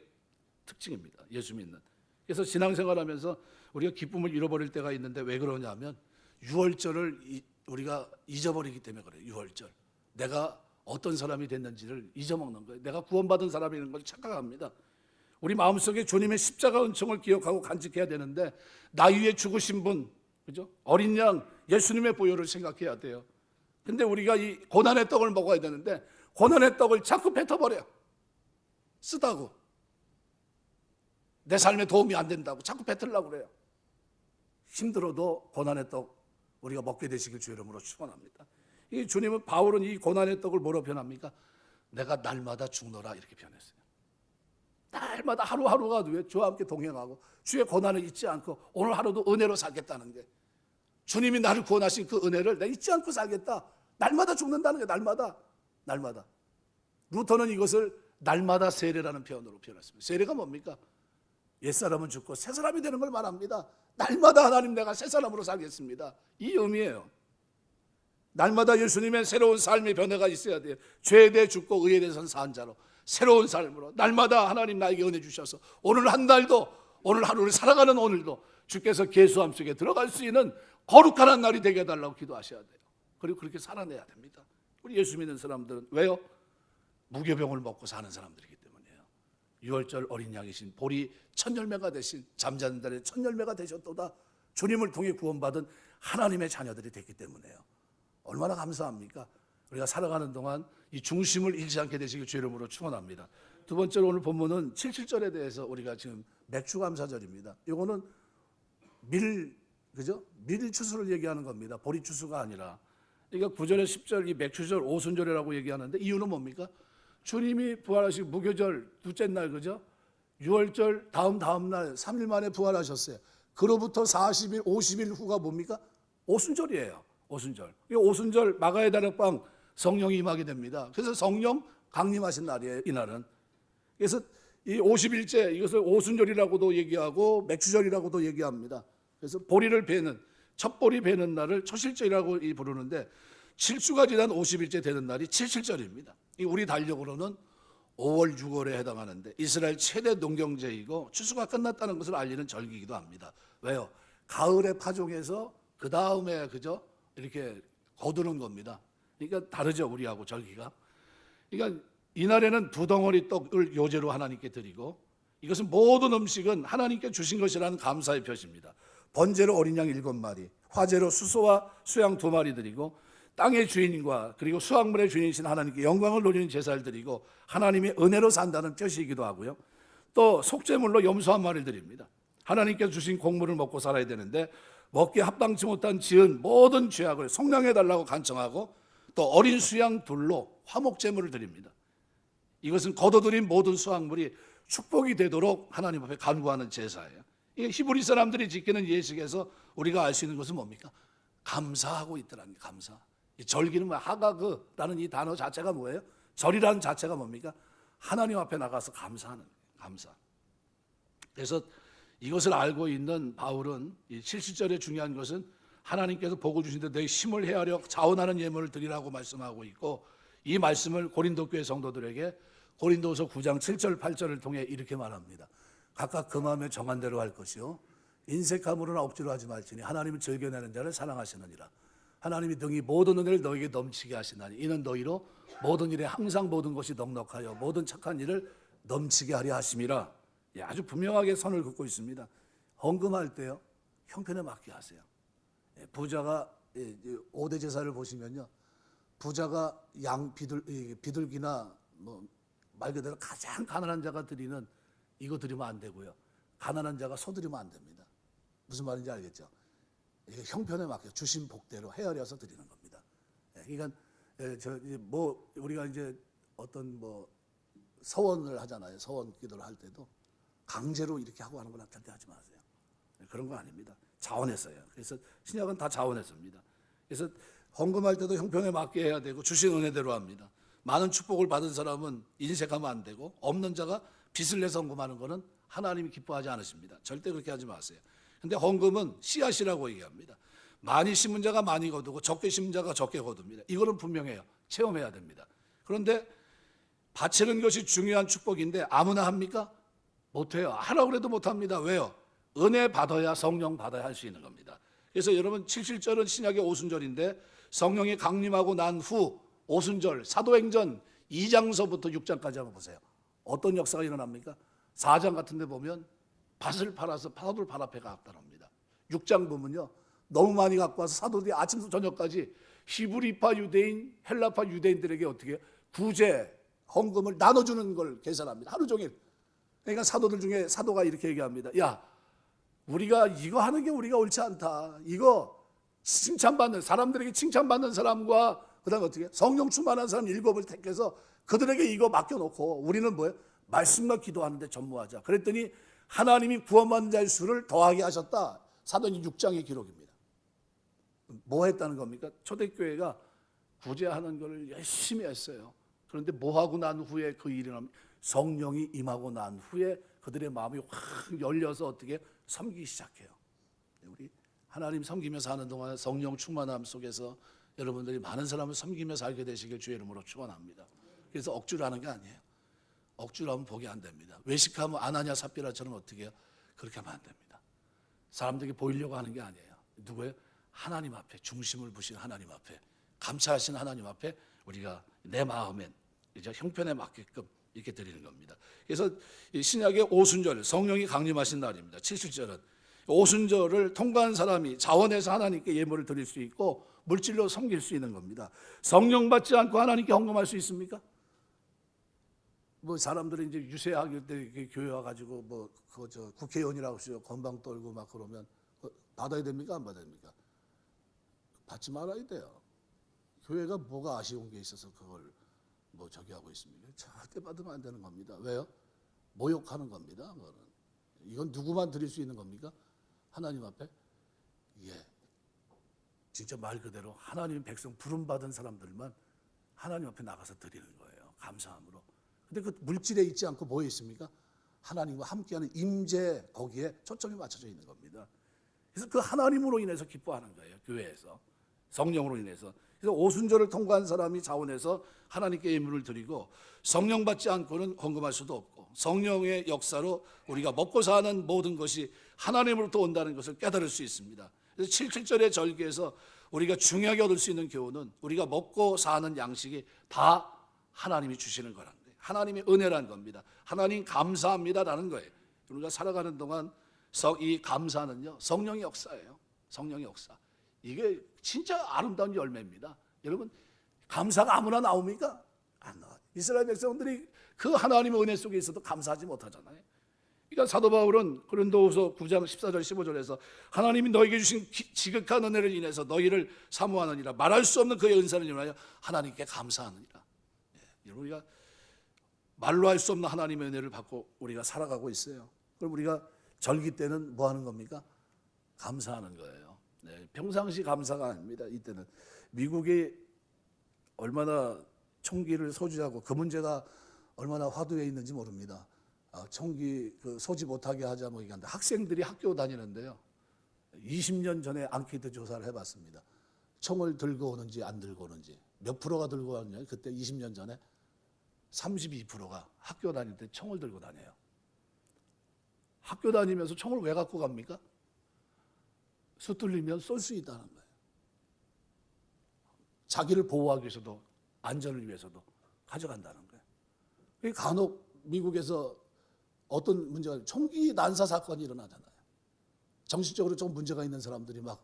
S1: 특징입니다. 예수 믿는. 그래서 신앙생활하면서 우리가 기쁨을 잃어버릴 때가 있는데 왜 그러냐면 유월절을 우리가 잊어버리기 때문에 그래요. 유월절. 내가 어떤 사람이 됐는지를 잊어먹는 거예요. 내가 구원받은 사람이라는 걸 착각합니다. 우리 마음속에 주님의 십자가 은총을 기억하고 간직해야 되는데 나 위에 죽으신 분, 그죠? 어린 양 예수님의 보혈을 생각해야 돼요. 근데 우리가 이 고난의 떡을 먹어야 되는데 고난의 떡을 자꾸 뱉어버려요. 쓰다고. 내 삶에 도움이 안 된다고 자꾸 뱉으려고 그래요. 힘들어도 고난의 떡 우리가 먹게 되시길 주 이름으로 축원합니다. 이 주님은, 바울은 이 고난의 떡을 뭐로 표현합니까? 내가 날마다 죽노라 이렇게 표현했어요. 날마다 하루하루가 왜 주와 함께 동행하고 주의 고난을 잊지 않고 오늘 하루도 은혜로 살겠다는 게, 주님이 나를 구원하신 그 은혜를 내가 잊지 않고 살겠다. 날마다 죽는다는 게, 날마다. 루터는 이것을 날마다 세례라는 표현으로 표현했습니다. 세례가 뭡니까? 옛사람은 죽고 새 사람이 되는 걸 말합니다. 날마다 하나님 내가 새 사람으로 살겠습니다. 이 의미예요. 날마다 예수님의 새로운 삶의 변화가 있어야 돼요. 죄에 대해 죽고 의에 대해서는 산 자로 새로운 삶으로 날마다 하나님 나에게 은혜 주셔서 오늘 한 달도, 오늘 하루를 살아가는 오늘도 주께서 계수함 속에 들어갈 수 있는 거룩한 한 날이 되게 해달라고 기도하셔야 돼요. 그리고 그렇게 살아내야 됩니다. 우리 예수 믿는 사람들은 왜요? 무교병을 먹고 사는 사람들이기 때문이에요. 유월절 어린 양이신 보리 첫 열매가 되신 잠자는 달에 첫 열매가 되셨도다. 주님을 통해 구원받은 하나님의 자녀들이 됐기 때문에요. 얼마나 감사합니까? 우리가 살아가는 동안 이 중심을 잃지 않게 되시길 주의 이름으로 축원합니다. 두 번째로 오늘 본문은 77절에 대해서 우리가 지금 맥주감사절입니다. 이거는 그죠? 밀추수를 얘기하는 겁니다. 보리추수가 아니라. 그러니까 9절에 10절 이 맥추절 오순절이라고 얘기하는데 이유는 뭡니까? 주님이 부활하시고 무교절 둘째 날 그죠? 6월절 다음 날 3일 만에 부활하셨어요. 그로부터 40일 50일 후가 뭡니까? 오순절이에요. 오순절. 이 오순절 마가의 다락방 성령이 임하게 됩니다. 그래서 성령 강림하신 날이에요. 이날은. 그래서 이 50일째 이것을 오순절이라고도 얘기하고 맥주절이라고도 얘기합니다. 그래서 보리를 베는 첫 보리 베는 날을 초실절이라고 부르는데 7주가 지난 50일째 되는 날이 77절입니다. 우리 달력으로는 5월 6월에 해당하는데 이스라엘 최대 농경제이고 추수가 끝났다는 것을 알리는 절기이기도 합니다. 왜요? 가을에 파종해서 그 다음에 그죠? 이렇게 거두는 겁니다. 그러니까 다르죠, 우리하고 절기가. 그러니까 이날에는 두 덩어리 떡을 요제로 하나님께 드리고 이것은 모든 음식은 하나님께 주신 것이라는 감사의 표시입니다. 번제로 어린 양 7마리, 화제로 수소와 수양 2마리 드리고 땅의 주인과 그리고 수확물의 주인이신 하나님께 영광을 돌리는 제사를 드리고 하나님의 은혜로 산다는 표시이기도 하고요. 또 속죄물로 염소 1마리를 드립니다. 하나님께 주신 곡물을 먹고 살아야 되는데 먹기에 합당치 못한 지은 모든 죄악을 속량해달라고 간청하고 또 어린 수양 둘로 화목제물을 드립니다. 이것은 거둬들인 모든 수확물이 축복이 되도록 하나님 앞에 간구하는 제사예요. 이게 히브리 사람들이 지키는 예식에서 우리가 알 수 있는 것은 뭡니까? 감사하고 있더라는 감사. 이 절기는 뭐 하가그라는 이 단어 자체가 뭐예요? 절이라는 자체가 뭡니까? 하나님 앞에 나가서 감사하는 감사. 그래서 이것을 알고 있는 바울은 이 70절에 중요한 것은 하나님께서 복을 주신데 너희 힘을 헤아려 자원하는 예물을 드리라고 말씀하고 있고 이 말씀을 고린도 교회 성도들에게 고린도서 9장 7절 8절을 통해 이렇게 말합니다. 각각 그 마음에 정한 대로 할 것이요 인색함으로나 억지로 하지 말지니 하나님은 즐겨내는 자를 사랑하시느니라. 하나님이 등이 모든 은혜를 너에게 넘치게 하시나니 이는 너희로 모든 일에 항상 모든 것이 넉넉하여 모든 착한 일을 넘치게 하려 하심이라. 아주 분명하게 선을 긋고 있습니다. 헌금할 때요 형편에 맞게 하세요. 부자가 5대 제사를 보시면요 부자가 양 비둘기나 뭐 말 그대로 가장 가난한 자가 드리는 이거 드리면 안 되고요. 가난한 자가 소 드리면 안 됩니다. 무슨 말인지 알겠죠? 이게 형편에 맞게 주신 복대로 헤아려서 드리는 겁니다. 그러니까 우리가 이제 어떤 뭐 서원을 하잖아요. 서원 기도를 할 때도 강제로 이렇게 하고 하는 건 절대 하지 마세요. 그런 거 아닙니다. 자원했어요. 그래서 신약은 다 자원했습니다. 그래서 헌금할 때도 형편에 맞게 해야 되고 주신 은혜대로 합니다. 많은 축복을 받은 사람은 인색하면 안 되고 없는 자가 빚을 내서 헌금하는 것은 하나님이 기뻐하지 않으십니다. 절대 그렇게 하지 마세요. 근데 헌금은 씨앗이라고 얘기합니다. 많이 심은 자가 많이 거두고 적게 심은 자가 적게 거둡니다. 이거는 분명해요. 체험해야 됩니다. 그런데 바치는 것이 중요한 축복인데 아무나 합니까? 못해요. 하라고 해도 못합니다. 왜요? 은혜 받아야 성령 받아야 할 수 있는 겁니다. 그래서 여러분 77절은 신약의 오순절인데 성령이 강림하고 난 후 오순절 사도행전 2장서부터 6장까지 한번 보세요. 어떤 역사가 일어납니까? 4장 같은 데 보면 밭을 팔아서 사도들 발 앞에 갖다 놉니다. 6장 보면요 너무 많이 갖고 와서 사도들이 아침부터 저녁까지 히브리파 유대인 헬라파 유대인들에게 어떻게 구제 헌금을 나눠주는 걸 계산합니다. 하루 종일. 그러니까 사도들 중에 사도가 이렇게 얘기합니다. 야 우리가 이거 하는 게 우리가 옳지 않다. 이거 칭찬받는 사람들에게 칭찬받는 사람과 그다음에 어떻게 성령 충만한 사람 7을 택해서 그들에게 이거 맡겨놓고 우리는 뭐예요? 말씀과 기도하는데 전무하자. 그랬더니 하나님이 구원받는 자의 수를 더하게 하셨다. 사도행전 6장의 기록입니다. 뭐 했다는 겁니까? 초대교회가 구제하는 걸 열심히 했어요. 그런데 뭐 하고 난 후에 그 일이 납니다. 성령이 임하고 난 후에 그들의 마음이 확 열려서 어떻게 섬기기 시작해요. 우리 하나님 섬기며 사는 동안 성령 충만함 속에서 여러분들이 많은 사람을 섬기며 살게 되시길 주의 이름으로 축원합니다. 그래서 억지로 하는 게 아니에요. 억지로 하면 복이 안 됩니다. 외식하면 아나냐 삽비라처럼 어떻게 해요? 그렇게 하면 안 됩니다. 사람들에게 보이려고 하는 게 아니에요. 누구예요? 하나님 앞에, 중심을 부신 하나님 앞에, 감사하신 하나님 앞에 우리가 내 마음엔 이제 형편에 맞게끔 이렇게 드리는 겁니다. 그래서 이 신약의 오순절, 성령이 강림하신 날입니다. 70절은 오순절을 통과한 사람이 자원해서 하나님께 예물을 드릴 수 있고 물질로 섬길 수 있는 겁니다. 성령 받지 않고 하나님께 헌금할 수 있습니까? 뭐 사람들이 이제 유세하기 때 교회 와가지고 뭐 저 국회의원이라고 해서 건방 떨고 막 그러면 받아야 됩니까? 안 받아야 됩니까? 받지 말아야 돼요. 교회가 뭐가 아쉬운 게 있어서 그걸 뭐 저기 하고 있습니까? 절대 받으면 안 되는 겁니다. 왜요? 모욕하는 겁니다. 그거는. 이건 누구만 드릴 수 있는 겁니까? 하나님 앞에? 예. 진짜 말 그대로 하나님 백성 부름받은 사람들만 하나님 앞에 나가서 드리는 거예요. 감사함으로. 근데 그 물질에 있지 않고 뭐에 있습니까? 하나님과 함께하는 임재, 거기에 초점이 맞춰져 있는 겁니다. 그래서 그 하나님으로 인해서 기뻐하는 거예요. 교회에서. 성령으로 인해서. 그래서 오순절을 통과한 사람이 자원해서 하나님께 예물을 드리고 성령 받지 않고는 헌금할 수도 없고 성령의 역사로 우리가 먹고 사는 모든 것이 하나님으로부터 온다는 것을 깨달을 수 있습니다. 그래서 77절의 절기에서 우리가 중요하게 얻을 수 있는 교훈은 우리가 먹고 사는 양식이 다 하나님이 주시는 거라는 거예요. 하나님의 은혜라는 겁니다. 하나님 감사합니다라는 거예요. 우리가 살아가는 동안 이 감사는요 성령의 역사예요. 성령의 역사. 이게 진짜 아름다운 열매입니다. 여러분 감사가 아무나 나옵니까? 안 나와요. 이스라엘 백성들이 그 하나님의 은혜 속에 있어도 감사하지 못하잖아요. 그러니까 사도 바울은 고린도후서 9장 14절 15절에서 하나님이 너에게 주신 지극한 은혜를 인해서 너희를 사모하느니라 말할 수 없는 그의 은사를 인하여 하나님께 감사하느니라. 여러분 우리가 말로 할 수 없는 하나님의 은혜를 받고 우리가 살아가고 있어요. 그럼 우리가 절기 때는 뭐 하는 겁니까? 감사하는 거예요. 네, 평상시 감사가 아닙니다. 이때는 미국이 얼마나 총기를 소지하고 그 문제가 얼마나 화두에 있는지 모릅니다. 총기 소지 못하게 하자 뭐 이게 학생들이 학교 다니는데요. 20년 전에 앙케이트 조사를 해봤습니다. 총을 들고 오는지 안 들고 오는지 몇 프로가 들고 왔냐? 그때 20년 전에 32%가 학교 다닐 때 총을 들고 다녀요. 학교 다니면서 총을 왜 갖고 갑니까? 수뚫리면 쏠 수 있다는 거예요. 자기를 보호하기 위해서도 안전을 위해서도 가져간다는 거예요. 간혹 미국에서 어떤 문제가 총기 난사 사건이 일어나잖아요. 정신적으로 좀 문제가 있는 사람들이 막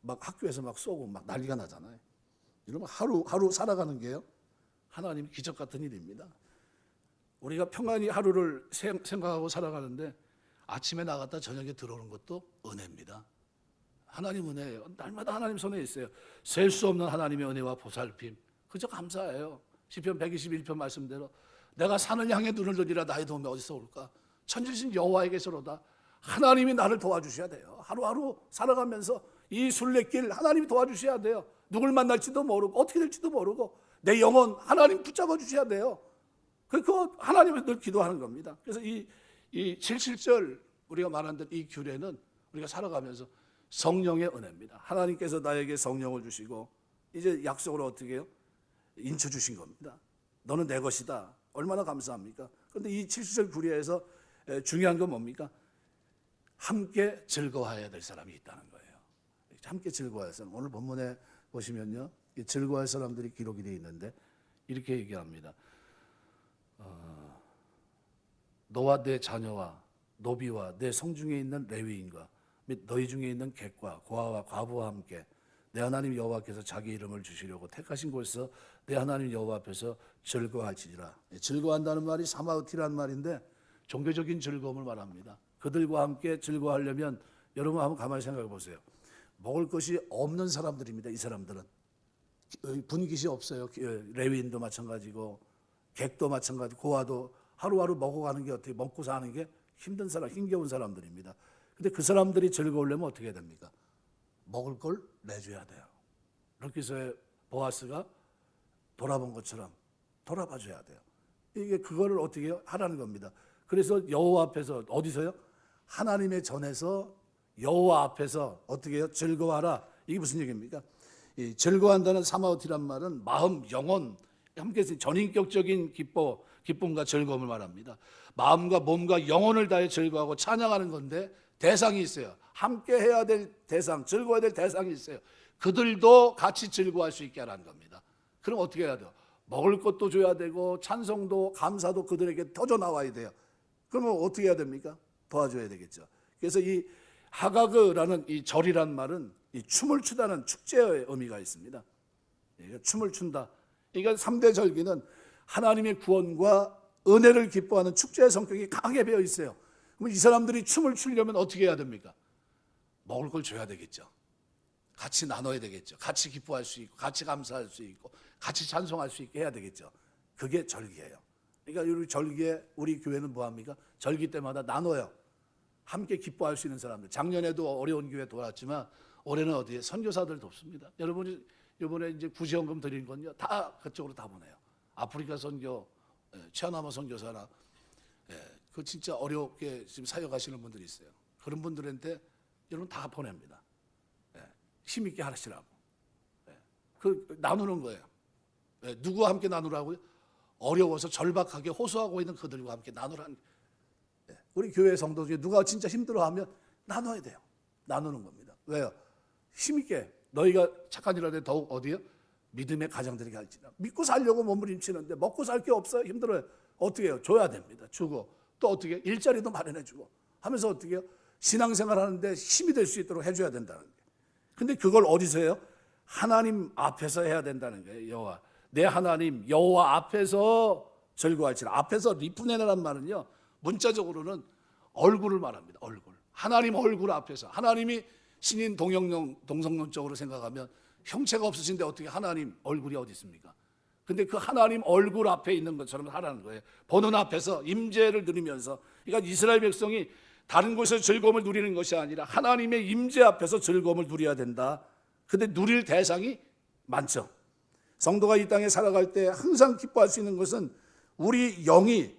S1: 학교에서 막 쏘고 막 난리가 나잖아요. 이러면 하루 살아가는 게요. 하나님의 기적 같은 일입니다. 우리가 평안히 하루를 생각하고 살아가는데 아침에 나갔다 저녁에 들어오는 것도 은혜입니다. 하나님 은혜예요. 날마다 하나님 손에 있어요. 셀 수 없는 하나님의 은혜와 보살핌. 그저 감사해요. 시편 121편 말씀대로 내가 산을 향해 눈을 들이라 나의 도움이 어디서 올까? 천지신 여호와에게서로다. 하나님이 나를 도와주셔야 돼요. 하루하루 살아가면서 이 순례길 하나님이 도와주셔야 돼요. 누굴 만날지도 모르고 어떻게 될지도 모르고 내 영혼 하나님 붙잡아 주셔야 돼요. 그 하나님을 늘 기도하는 겁니다. 그래서 이 77절 우리가 말한 듯 이 규례는 우리가 살아가면서 성령의 은혜입니다. 하나님께서 나에게 성령을 주시고 이제 약속으로 어떻게 해요? 인쳐 주신 겁니다. 너는 내 것이다. 얼마나 감사합니까? 그런데 이 77절 규례에서 중요한 건 뭡니까? 함께 즐거워해야 될 사람이 있다는 거예요. 함께 즐거워할 사람. 오늘 본문에 보시면요. 즐거워할 사람들이 기록이 되어 있는데 이렇게 얘기합니다. 너와 내 자녀와 노비와 내 성중에 있는 레위인과 및 너희 중에 있는 객과 고아와 과부와 함께 내 하나님 여호와께서 자기 이름을 주시려고 택하신 곳에서 내 하나님 여호와 앞에서 즐거워할지니라. 즐거워한다는 말이 사마우티라는 말인데 종교적인 즐거움을 말합니다. 그들과 함께 즐거워하려면 여러분 한번 가만히 생각해 보세요. 먹을 것이 없는 사람들입니다. 이 사람들은 분깃이 없어요. 레위인도 마찬가지고 객도 마찬가지고 고아도 하루하루 먹어가는 게 어떻게 먹고 사는 게 힘든 사람, 힘겨운 사람들입니다. 근데 그 사람들이 즐거우려면 어떻게 해야 됩니까? 먹을 걸 내줘야 돼요. 룻기서의 보아스가 돌아본 것처럼 돌아봐 줘야 돼요. 이게 그거를 어떻게 하라는 겁니다. 그래서 여호와 앞에서 어디서요? 하나님의 전에서 여호와 앞에서 어떻게 해요? 즐거워하라. 이게 무슨 얘기입니까? 이 즐거워한다는 사마우티란 말은 마음, 영혼 함께 전인격적인 기쁨과 즐거움을 말합니다. 마음과 몸과 영혼을 다해 즐거워하고 찬양하는 건데 대상이 있어요. 함께 해야 될 대상, 즐거워야 될 대상이 있어요. 그들도 같이 즐거워할 수 있게 하라는 겁니다. 그럼 어떻게 해야 돼요? 먹을 것도 줘야 되고 찬송도 감사도 그들에게 터져 나와야 돼요. 그러면 어떻게 해야 됩니까? 도와줘야 되겠죠. 그래서 이 하가그라는 이 절이란 말은 이 춤을 추다는 축제의 의미가 있습니다. 춤을 춘다. 그러니까 3대 절기는 하나님의 구원과 은혜를 기뻐하는 축제의 성격이 강하게 배어 있어요. 그럼 이 사람들이 춤을 추려면 어떻게 해야 됩니까? 먹을 걸 줘야 되겠죠. 같이 나눠야 되겠죠. 같이 기뻐할 수 있고 같이 감사할 수 있고 같이 찬송할 수 있게 해야 되겠죠. 그게 절기예요. 그러니까 우리 절기에 우리 교회는 뭐합니까? 절기 때마다 나눠요. 함께 기뻐할 수 있는 사람들. 작년에도 어려운 교회 돌았지만 올해는 어디에 선교사들 돕습니다. 여러분이 이번에 이제 구제헌금 드린 건요 다 그쪽으로 다 보내요. 아프리카 선교, 치아나마 선교사나 그 진짜 어렵게 지금 사역하시는 분들이 있어요. 그런 분들한테 여러분 다 보냅니다. 힘 있게 하시라고. 그 나누는 거예요. 누구와 함께 나누라고요? 어려워서 절박하게 호소하고 있는 그들과 함께 나누라는. 우리 교회 성도 중에 누가 진짜 힘들어하면 나눠야 돼요. 나누는 겁니다. 왜요? 힘 있게 너희가 착한 일하되 더욱 어디요? 믿음의 가정들에게 할지라. 믿고 살려고 몸부림치는데 먹고 살 게 없어요. 힘들어요. 어떻게 해요? 줘야 됩니다. 주고 또 어떻게 해요? 일자리도 마련해 주고 하면서 어떻게 해요? 신앙생활 하는데 힘이 될 수 있도록 해줘야 된다는 거예요. 근데 그걸 어디서 해요? 하나님 앞에서 해야 된다는 거예요. 여호와 내 하나님 여호와 앞에서 즐거워할지라. 앞에서 리프네라는 말은요 문자적으로는 얼굴을 말합니다. 얼굴. 하나님 얼굴 앞에서. 하나님이 신인 동성론적으로 생각하면 형체가 없으신데 어떻게 하나님 얼굴이 어디 있습니까? 근데 그 하나님 얼굴 앞에 있는 것처럼 하라는 거예요. 보는 앞에서 임재를 누리면서. 그러니까 이스라엘 백성이 다른 곳에서 즐거움을 누리는 것이 아니라 하나님의 임재 앞에서 즐거움을 누려야 된다. 근데 누릴 대상이 많죠. 성도가 이 땅에 살아갈 때 항상 기뻐할 수 있는 것은 우리 영이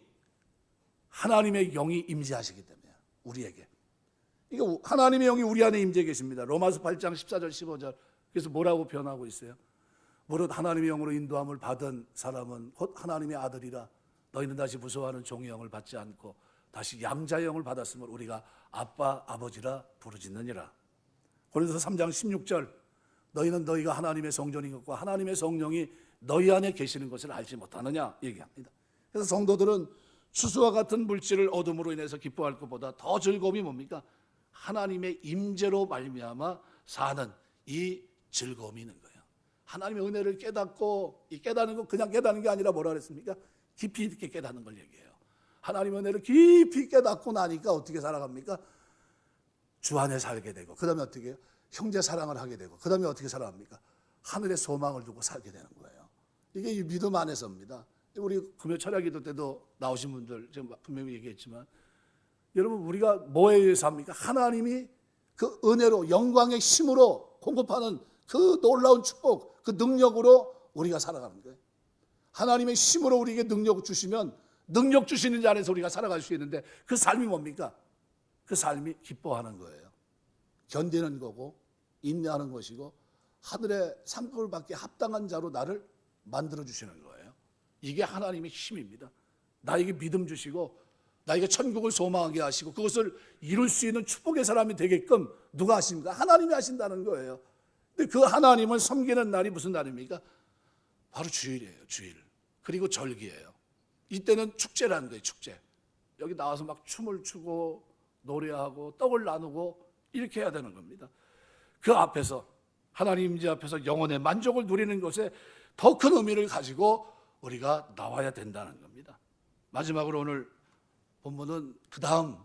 S1: 하나님의 영이 임재하시기 때문에 우리에게. 이거 하나님의 영이 우리 안에 임재해 계십니다. 로마서 8장 14절 15절. 그래서 뭐라고 변하고 있어요? 무릇 하나님의 영으로 인도함을 받은 사람은 곧 하나님의 아들이라. 너희는 다시 무서워하는 종의 영을 받지 않고 다시 양자의 영을 받았으므로 우리가 아빠 아버지라 부르짖느니라. 고린도서 3장 16절. 너희는 너희가 하나님의 성전인 것과 하나님의 성령이 너희 안에 계시는 것을 알지 못하느냐 얘기합니다. 그래서 성도들은 수수와 같은 물질을 얻음으로 인해서 기뻐할 것보다 더 즐거움이 뭡니까? 하나님의 임재로 말미암아 사는 이 즐거움이 있는 거예요. 하나님의 은혜를 깨닫고, 이 깨닫는 건 그냥 깨닫는 게 아니라 뭐라 그랬습니까? 깊이 있게 깨닫는 걸 얘기해요. 하나님의 은혜를 깊이 깨닫고 나니까 어떻게 살아갑니까? 주 안에 살게 되고, 그 다음에 어떻게 해요? 형제 사랑을 하게 되고, 그 다음에 어떻게 살아갑니까? 하늘의 소망을 두고 살게 되는 거예요. 이게 이 믿음 안에서입니다. 우리 금요 철야기도 때도 나오신 분들 제가 분명히 얘기했지만, 여러분 우리가 뭐에 의해서 합니까? 하나님이 그 은혜로 영광의 힘으로 공급하는 그 놀라운 축복, 그 능력으로 우리가 살아가는 거예요. 하나님의 힘으로 우리에게 능력 주시면 능력 주시는 자 안에서 우리가 살아갈 수 있는데 그 삶이 뭡니까? 그 삶이 기뻐하는 거예요. 견디는 거고 인내하는 것이고 하늘의 상급을 받기에 합당한 자로 나를 만들어 주시는 거예요. 이게 하나님의 힘입니다. 나에게 믿음 주시고 나에게 천국을 소망하게 하시고 그것을 이룰 수 있는 축복의 사람이 되게끔 누가 하십니까? 하나님이 하신다는 거예요. 근데 그 하나님을 섬기는 날이 무슨 날입니까? 바로 주일이에요. 주일. 그리고 절기예요. 이때는 축제라는 거예요. 축제. 여기 나와서 막 춤을 추고 노래하고 떡을 나누고 이렇게 해야 되는 겁니다. 그 앞에서 하나님 임재 앞에서 영혼의 만족을 누리는 것에 더 큰 의미를 가지고 우리가 나와야 된다는 겁니다. 마지막으로 오늘 본문은 그 다음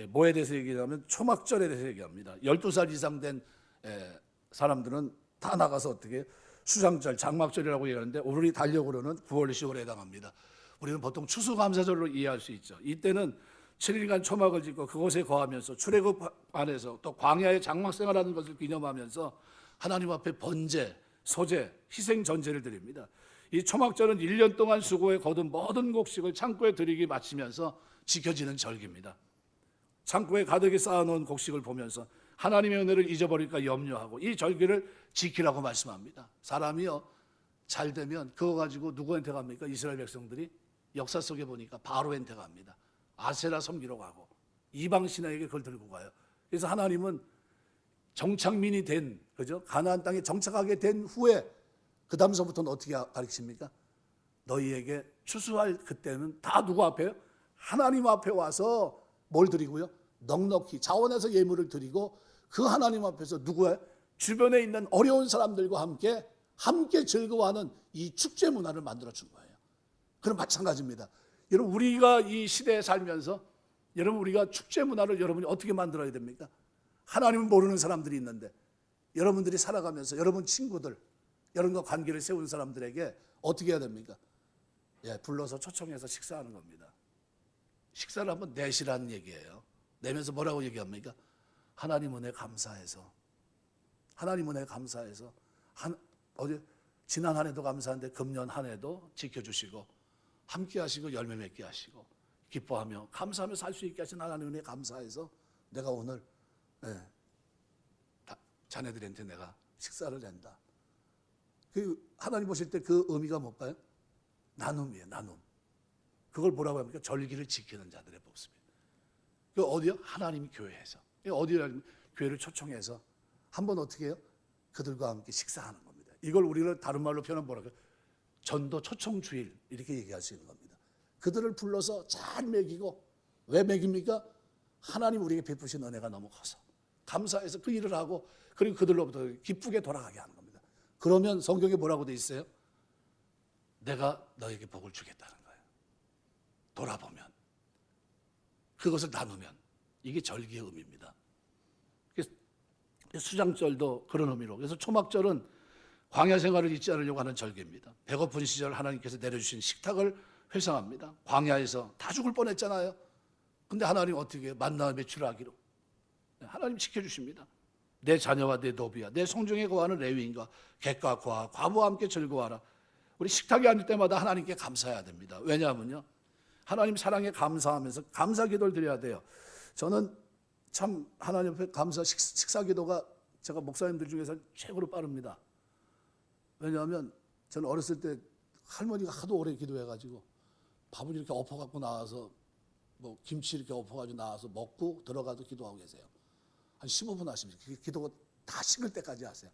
S1: 뭐에 대해서 얘기하면 초막절에 대해서 얘기합니다. 12살 이상 된 사람들은 다 나가서 어떻게 수장절, 장막절이라고 얘기하는데 우리 달력으로는 9월, 10월에 해당합니다. 우리는 보통 추수감사절로 이해할 수 있죠. 이때는 7일간 초막을 짓고 그곳에 거하면서 출애굽 안에서 또 광야의 장막생활하는 것을 기념하면서 하나님 앞에 번제, 소제, 희생 전제를 드립니다. 이 초막절은 1년 동안 수고에 거둔 모든 곡식을 창고에 들이기 마치면서 지켜지는 절기입니다. 창고에 가득히 쌓아놓은 곡식을 보면서 하나님의 은혜를 잊어버릴까 염려하고 이 절기를 지키라고 말씀합니다. 사람이요 잘 되면 그거 가지고 누구한테 갑니까? 이스라엘 백성들이 역사 속에 보니까 바로한테 갑니다. 아세라 섬기러 가고 이방 신하에게 그걸 들고 가요. 그래서 하나님은 정착민이 된, 그죠? 가나안 땅에 정착하게 된 후에 그 다음서부터는 어떻게 가르치십니까? 너희에게 추수할 그때는 다 누구 앞에요? 하나님 앞에 와서 뭘 드리고요? 넉넉히 자원해서 예물을 드리고 그 하나님 앞에서 누구예요? 주변에 있는 어려운 사람들과 함께 즐거워하는 이 축제 문화를 만들어 준 거예요. 그럼 마찬가지입니다. 여러분 우리가 이 시대에 살면서 여러분 우리가 축제 문화를 여러분이 어떻게 만들어야 됩니까? 하나님을 모르는 사람들이 있는데 여러분들이 살아가면서 여러분 친구들, 여러분과 관계를 세운 사람들에게 어떻게 해야 됩니까? 예, 불러서 초청해서 식사하는 겁니다. 식사를 한번 내시라는 얘기예요. 내면서 뭐라고 얘기합니까? 하나님 은혜 감사해서, 하나님 은혜 감사해서 지난 한 해도 감사한데 금년 한 해도 지켜주시고 함께 하시고 열매 맺게 하시고 기뻐하며 감사하며 살 수 있게 하신 하나님 은혜 감사해서 내가 오늘 자네들한테 내가 식사를 낸다. 하나님 보실 때 그 의미가 뭘까요? 나눔이에요. 나눔. 그걸 뭐라고 합니까? 절기를 지키는 자들의 모습이에요. 그 어디요? 하나님 교회에서. 어디요? 교회를 초청해서 한번 어떻게 해요? 그들과 함께 식사하는 겁니다. 이걸 우리가 다른 말로 표현하면 뭐라고요? 전도 초청 주일 이렇게 얘기할 수 있는 겁니다. 그들을 불러서 잘 먹이고 왜 먹입니까? 하나님 우리에게 베푸신 은혜가 너무 커서 감사해서 그 일을 하고 그리고 그들로부터 기쁘게 돌아가게 하는 겁니다. 그러면 성경에 뭐라고 돼 있어요? 내가 너에게 복을 주겠다는 거예요. 돌아보면 그것을 나누면 이게 절기의 의미입니다. 수장절도 그런 의미로. 그래서 초막절은 광야 생활을 잊지 않으려고 하는 절기입니다. 배고픈 시절 하나님께서 내려주신 식탁을 회상합니다. 광야에서 다 죽을 뻔했잖아요. 근데 하나님 어떻게 해요? 만나 매출하기로 하나님 지켜주십니다. 내 자녀와 내 노비야 내 성중에 거하는 레위인과 객과 고아 과부와 함께 즐거워하라. 우리 식탁에 앉을 때마다 하나님께 감사해야 됩니다. 왜냐하면요 하나님 사랑에 감사하면서 감사 기도를 드려야 돼요. 저는 참 하나님 앞에 감사 식사 기도가 제가 목사님들 중에서 최고로 빠릅니다. 왜냐하면 저는 어렸을 때 할머니가 하도 오래 기도해가지고 밥을 이렇게 엎어갖고 나와서 뭐 김치 이렇게 엎어가지고 나와서 먹고 들어가도 기도하고 계세요. 한 15분 하십니다. 기도가 다 식을 때까지 하세요.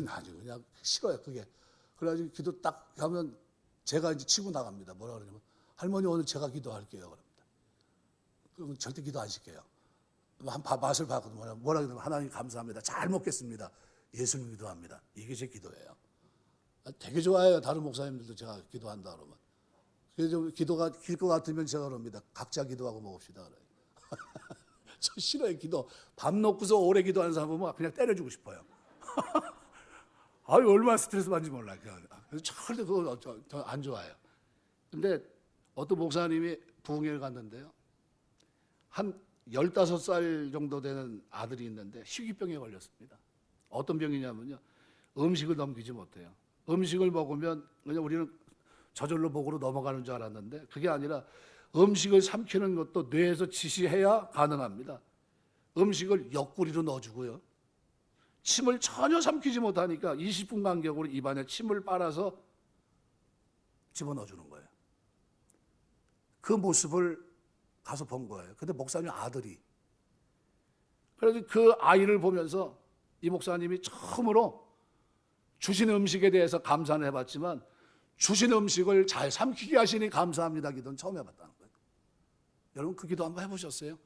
S1: 나중에 그냥 싫어요 그게. 그래가지고 기도 딱 하면 제가 이제 치고 나갑니다. 뭐라 그러냐면 할머니 오늘 제가 기도할게요 그럽니다. 그러면 절대 기도 안 시켜요. 맛을 봤거든요. 뭐라 그러냐면 하나님 감사합니다. 잘 먹겠습니다. 예수님 기도합니다. 이게 제 기도예요. 되게 좋아해요. 다른 목사님들도 제가 기도한다 그러면. 그래서 기도가 길 것 같으면 제가 그럽니다. 각자 기도하고 먹읍시다 그래요. 저 싫어요 기도. 밥 놓고서 오래 기도하는 사람 보면 그냥 때려주고 싶어요. 아유 얼마나 스트레스 받는지 몰라요. 그래서 절대 그거 안 좋아해요. 근데 어떤 목사님이 부흥회를 갔는데요. 한 15살 정도 되는 아들이 있는데 희귀병에 걸렸습니다. 어떤 병이냐면요. 음식을 넘기지 못해요. 음식을 먹으면 그냥 우리는 저절로 목으로 넘어가는 줄 알았는데 그게 아니라 음식을 삼키는 것도 뇌에서 지시해야 가능합니다. 음식을 옆구리로 넣어주고요. 침을 전혀 삼키지 못하니까 20분 간격으로 입안에 침을 빨아서 집어넣어주는 거예요. 그 모습을 가서 본 거예요. 근데 목사님 아들이. 그래서 그 아이를 보면서 이 목사님이 처음으로 주신 음식에 대해서 감사는 해봤지만 주신 음식을 잘 삼키게 하시니 감사합니다 기도는 처음 해봤다는 거예요. 여러분 그 기도 한번 해보셨어요?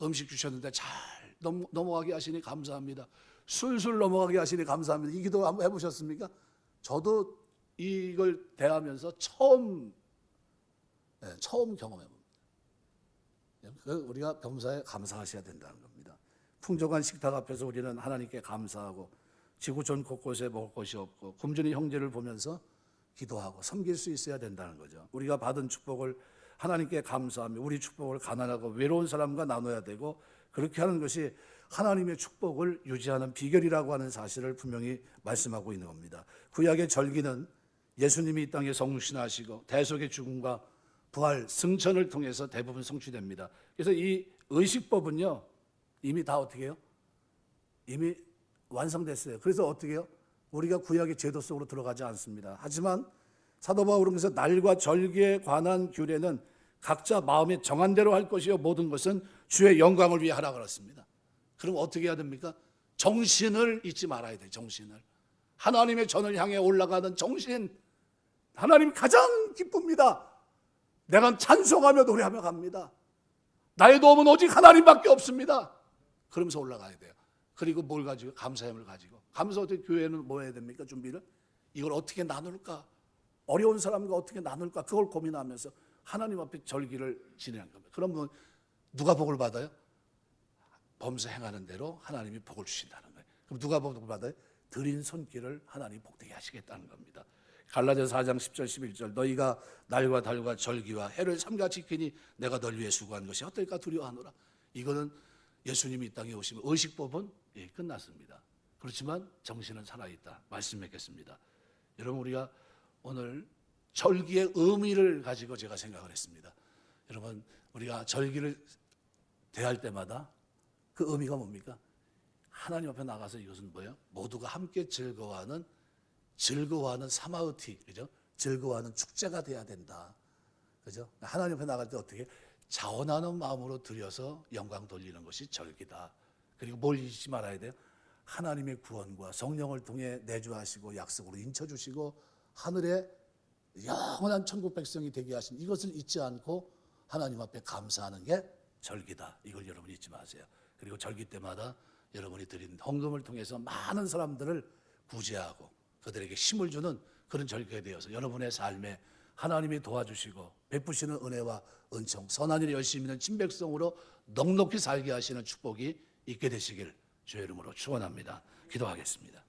S1: 음식 주셨는데 잘 넘어가게 하시니 감사합니다. 술술 넘어가게 하시니 감사합니다. 이 기도 한번 해보셨습니까? 저도 이걸 대하면서 처음 경험해봅니다. 우리가 범사에 감사하셔야 된다는 겁니다. 풍족한 식탁 앞에서 우리는 하나님께 감사하고 지구촌 곳곳에 먹을 것이 없고 굶주린 형제를 보면서 기도하고 섬길 수 있어야 된다는 거죠. 우리가 받은 축복을 하나님께 감사하며 우리 축복을 가난하고 외로운 사람과 나눠야 되고 그렇게 하는 것이 하나님의 축복을 유지하는 비결이라고 하는 사실을 분명히 말씀하고 있는 겁니다. 구약의 절기는 예수님이 이 땅에 성신하시고 대속의 죽음과 부활, 승천을 통해서 대부분 성취됩니다. 그래서 이 의식법은요, 이미 다 어떻게 해요? 이미 완성됐어요. 그래서 어떻게 해요? 우리가 구약의 제도 속으로 들어가지 않습니다. 하지만 사도 바울은 그래서 날과 절기에 관한 규례는 각자 마음에 정한 대로 할 것이요 모든 것은 주의 영광을 위해 하라 그랬습니다. 그럼 어떻게 해야 됩니까? 정신을 잊지 말아야 돼요. 정신을. 하나님의 전을 향해 올라가는 정신. 하나님이 가장 기쁩니다. 내가 찬송하며 노래하며 갑니다. 나의 도움은 오직 하나님밖에 없습니다. 그러면서 올라가야 돼요. 그리고 뭘 가지고? 감사함을 가지고. 감사 어떻게 교회는 뭐 해야 됩니까? 준비를? 이걸 어떻게 나눌까? 어려운 사람과 어떻게 나눌까? 그걸 고민하면서 하나님 앞에 절기를 진행한 겁니다. 그러면 누가 복을 받아요? 범사 행하는 대로 하나님이 복을 주신다는 거예요. 그럼 누가 복을 받아요? 드린 손길을 하나님이 복되게 하시겠다는 겁니다. 갈라디아서 4장 10절 11절 너희가 날과 달과 절기와 해를 삼가 지키니 내가 널 위해 수고한 것이 어떨까 두려워하노라. 이거는 예수님이 이 땅에 오시면 의식법은 끝났습니다. 그렇지만 정신은 살아있다. 말씀 맺겠습니다. 여러분 우리가 오늘 절기의 의미를 가지고 제가 생각을 했습니다. 여러분 우리가 절기를 대할 때마다 그 의미가 뭡니까? 하나님 앞에 나가서 이것은 뭐예요? 모두가 함께 즐거워하는 사마우티, 그죠? 즐거워하는 축제가 돼야 된다. 그죠? 하나님 앞에 나갈 때 어떻게? 자원하는 마음으로 드려서 영광 돌리는 것이 절기다. 그리고 뭘 잊지 말아야 돼요? 하나님의 구원과 성령을 통해 내주하시고 약속으로 인쳐주시고 하늘에 영원한 천국 백성이 되게 하신 이것을 잊지 않고 하나님 앞에 감사하는 게 절기다. 이걸 여러분 잊지 마세요. 그리고 절기 때마다 여러분이 드린 헌금을 통해서 많은 사람들을 구제하고 그들에게 힘을 주는 그런 절기가 되어서 여러분의 삶에 하나님이 도와주시고 베푸시는 은혜와 은총, 선한 일에 열심히 있는 친백성으로 넉넉히 살게 하시는 축복이 있게 되시길 주의 이름으로 축원합니다. 기도하겠습니다.